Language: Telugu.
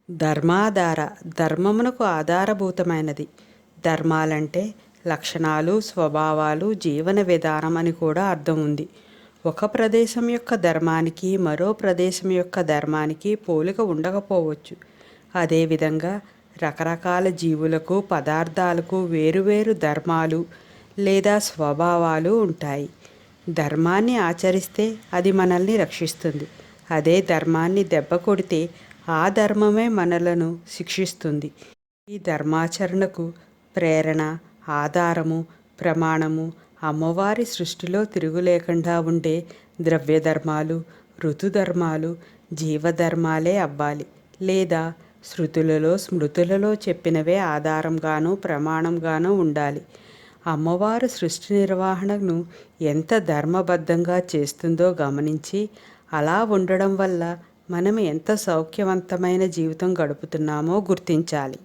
ధర్మాధార ధర్మమునకు ఆధారభూతమైనది. ధర్మాలంటే లక్షణాలు, స్వభావాలు, జీవన విధానం అని కూడా అర్థం ఉంది. ఒక ప్రదేశం యొక్క ధర్మానికి మరో ప్రదేశం యొక్క ధర్మానికి పోలిక ఉండకపోవచ్చు. అదేవిధంగా రకరకాల జీవులకు, పదార్థాలకు వేరువేరు ధర్మాలు లేదా స్వభావాలు ఉంటాయి. ధర్మాన్ని ఆచరిస్తే అది మనల్ని రక్షిస్తుంది. అదే ధర్మాన్ని దెబ్బ కొడితే ఆ ధర్మమే మనలను శిక్షిస్తుంది. ఈ ధర్మాచరణకు ప్రేరణ, ఆధారము, ప్రమాణము అమ్మవారి సృష్టిలో తిరుగులేకుండా ఉండే ద్రవ్యధర్మాలు, ఋతుధర్మాలు, జీవధర్మాలే అవ్వాలి. లేదా శృతులలో, స్మృతులలో చెప్పినవే ఆధారంగానూ ప్రమాణంగానూ ఉండాలి. అమ్మవారు సృష్టి నిర్వహణను ఎంత ధర్మబద్ధంగా చేస్తుందో గమనించి అలా ఉండడం వల్ల మనం ఎంత సౌఖ్యవంతమైన జీవితం గడుపుతున్నామో గుర్తించాలి.